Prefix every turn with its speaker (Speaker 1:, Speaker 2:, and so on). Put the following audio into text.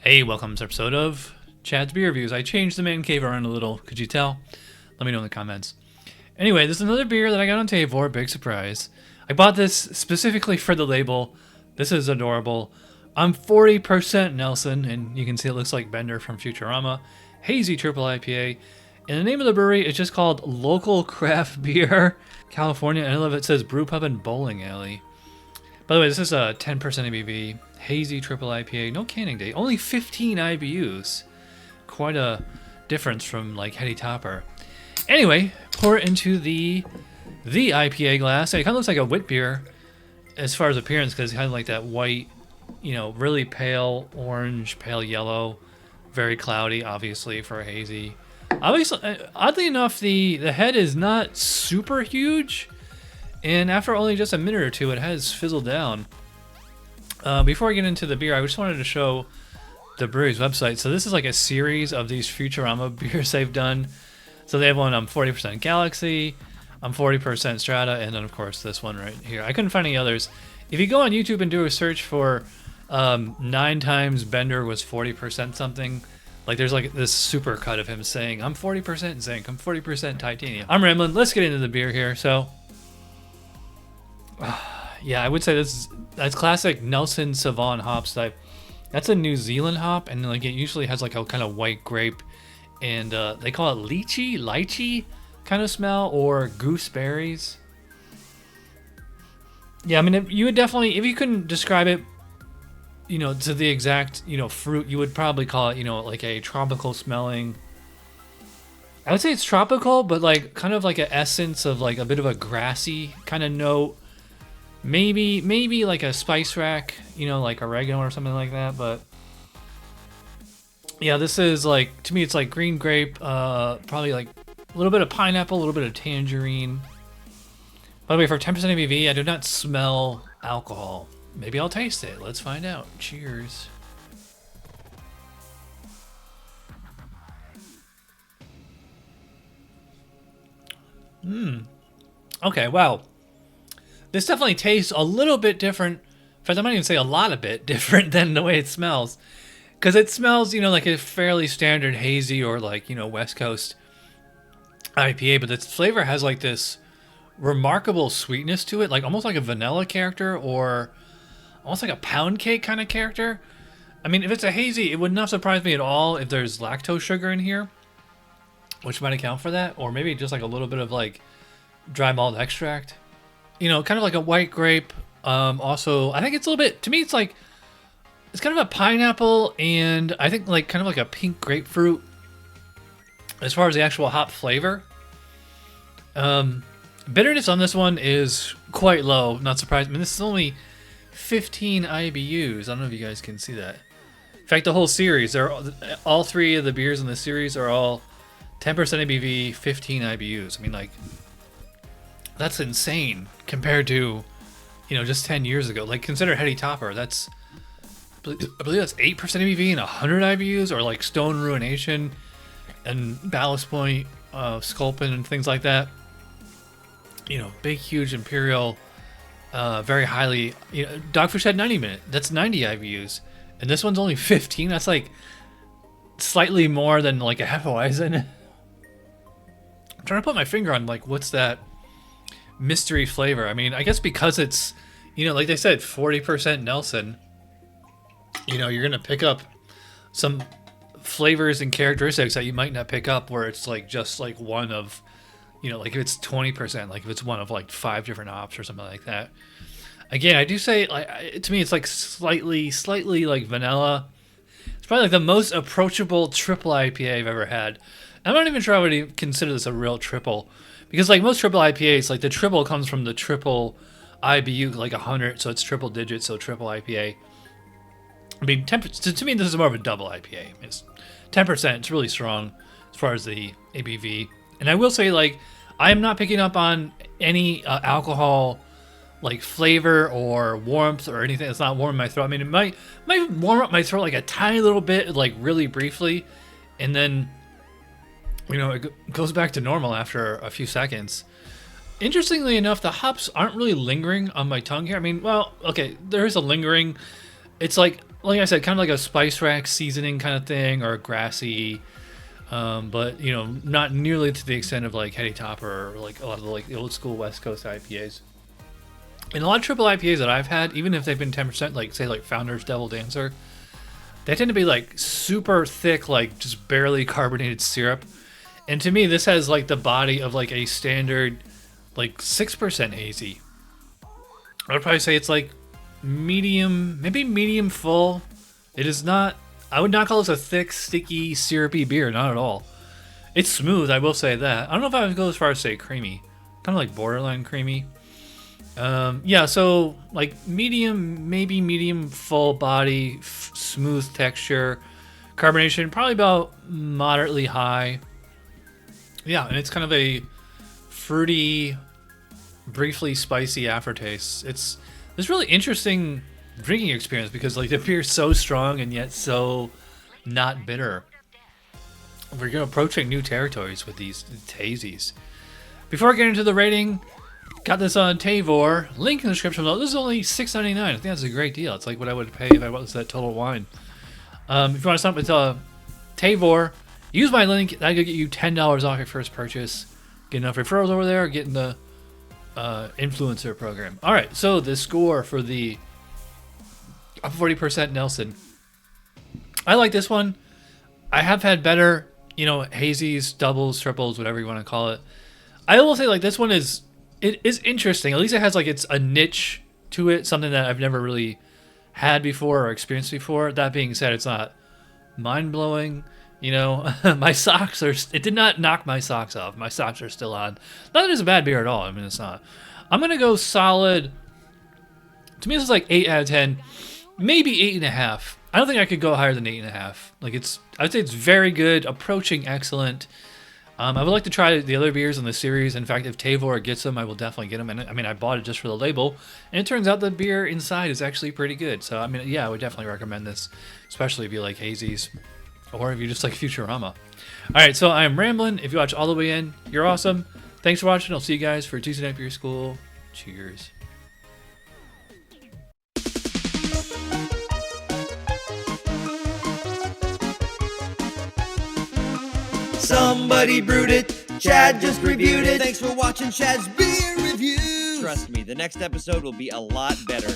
Speaker 1: Hey, welcome to this episode of Chad's Beer Reviews. I changed the man cave around a little. Could you tell? Let me know in the comments. Anyway, this is another beer that I got on 𝗕𝗡. Big surprise. I bought this specifically for the label. This is adorable. I'm 40% Nelson, and you can see it looks like Bender from Futurama. Hazy triple IPA. And the name of the brewery is just called Local Craft Beer, California. And I love it. It says Brew Pub and Bowling Alley. By the way, this is a 10% ABV. Hazy triple IPA, no canning date, only 15 IBUs. Quite a difference from like 𝗕𝗘𝗧𝓢. Anyway, pour it into the IPA glass. It kind of looks like a wit beer as far as appearance because it's kind of like that white, really pale orange, pale yellow, very cloudy, obviously for a hazy. Obviously, oddly enough, the head is not super huge, and after only just a minute or two, it has fizzled down. Before I get into the beer, I just wanted to show the brewery's website. So this is like a series of these Futurama beers they've done. So they have one 40% Galaxy, 40% Strata, and then of course this one right here. I couldn't find any others. If you go on YouTube and do a search for 9 times Bender was 40% something, like there's like this super cut of him saying, I'm 40% zinc, I'm 40% titanium. I'm rambling. Let's get into the beer here. So, yeah, I would say that's classic Nelson Sauvin hops type. That's a New Zealand hop, and like it usually has like a kind of white grape, and they call it lychee kind of smell, or gooseberries. Yeah, I mean, you would definitely, if you couldn't describe it, to the exact, fruit, you would probably call it, like a tropical smelling. I would say it's tropical, but like kind of like an essence of like a bit of a grassy kind of note. Maybe like a spice rack, like oregano or something like that. But yeah, this is like, to me, it's like green grape, probably like a little bit of pineapple, a little bit of tangerine. By the way, for 10% ABV, I do not smell alcohol. Maybe I'll taste it. Let's find out. Cheers. Okay, wow. This definitely tastes a little bit different. In fact, I might even say a lot of bit different than the way it smells. Because it smells, like a fairly standard hazy or like, West Coast IPA. But its flavor has like this remarkable sweetness to it. Like almost like a vanilla character or almost like a pound cake kind of character. I mean, if it's a hazy, it would not surprise me at all if there's lactose sugar in here, which might account for that. Or maybe just like a little bit of like dry malt extract. Kind of like a white grape. Also, I think it's a little bit, to me, it's kind of a pineapple and I think like kind of like a pink grapefruit as far as the actual hop flavor. Bitterness on this one is quite low, not surprising. I mean, this is only 15 IBUs. I don't know if you guys can see that. In fact, the whole series, all 3 of the beers in the series are all 10% ABV, 15 IBUs. I mean, like, that's insane compared to, just 10 years ago. Like, consider 𝗕𝗘𝗧𝓢. That's, I believe that's 8% ABV and 100 IBUs, or like Stone Ruination and Ballast Point, Sculpin and things like that. Big, huge Imperial, very highly, Dogfish had 90 minute. That's 90 IBUs. And this one's only 15. That's like slightly more than like a Hefeweizen. I'm trying to put my finger on like, what's that mystery flavor. I mean, I guess because it's, like they said, 40% Nelson, you're going to pick up some flavors and characteristics that you might not pick up where it's like just like one of, like if it's 20%, like if it's one of like 5 different hops or something like that. Again, I do say, like, to me, it's like slightly like vanilla. It's probably like the most approachable triple IPA I've ever had. I'm not even sure I would consider this a real triple. Because like most triple IPAs, like the triple comes from the triple IBU, like 100, so it's triple digits, so triple IPA. I mean, to me, this is more of a double IPA. It's 10%. It's really strong as far as the ABV. And I will say, like, I am not picking up on any alcohol, like flavor or warmth or anything. It's not warming my throat. I mean, it might warm up my throat like a tiny little bit, like really briefly, and then it goes back to normal after a few seconds. Interestingly enough, the hops aren't really lingering on my tongue here. I mean, well, okay, there is a lingering. It's like like I said, kind of like a spice rack seasoning kind of thing, or a grassy, but you know, not nearly to the extent of like Heady Topper or like a lot of the like old school West Coast IPAs. And a lot of triple IPAs that I've had, even if they've been 10%, like say like Founder's Devil Dancer, they tend to be like super thick, like just barely carbonated syrup. And to me, this has like the body of like a standard like 6% hazy. I would probably say it's like medium, maybe medium full. It is not, I would not call this a thick, sticky, syrupy beer, not at all. It's smooth, I will say that. I don't know if I would go as far as say creamy. Kind of like borderline creamy. Yeah, so like medium, maybe medium full body, smooth texture. Carbonation, probably about moderately high. Yeah, and it's kind of a fruity, briefly spicy aftertaste. It's this really interesting drinking experience because like the beer's so strong and yet so not bitter. We're approaching new territories with these hazies. Before I get into the rating, got this on 𝗕𝗄𝓬. Link in the description below. This is only $6.99. I think that's a great deal. It's like what I would pay if I was at Total Wine. If you want to sign up with 𝗕𝗄𝓬, use my link. That'll get you $10 off your first purchase. Get enough referrals over there. Getting the influencer program. All right, so the score for the 40% Nelson. I like this one. I have had better, you know, hazies, doubles, triples, whatever you want to call it. I will say like this one is interesting. At least it has like it's a niche to it, something that I've never really had before or experienced before. That being said, it's not mind-blowing. You know, my socks are, it did not knock my socks off. My socks are still on. Not that it's a bad beer at all. I mean, it's not. I'm going to go solid. To me, this is like 8 out of 10, maybe 8.5. I don't think I could go higher than 8.5. Like I would say it's very good, approaching excellent. I would like to try the other beers in the series. In fact, if 𝗕𝗄𝓬 gets them, I will definitely get them. And I mean, I bought it just for the label, and it turns out the beer inside is actually pretty good. So, I mean, yeah, I would definitely recommend this, especially if you like hazies, or if you just like Futurama. All right, so I'm rambling. If you watch all the way in, you're awesome. Thanks for watching. I'll see you guys for Tuesday Night Beer School. Cheers.
Speaker 2: Somebody brewed it, Chad just reviewed it. Thanks for watching Chad's Beer Reviews. Trust me, the next episode will be a lot better.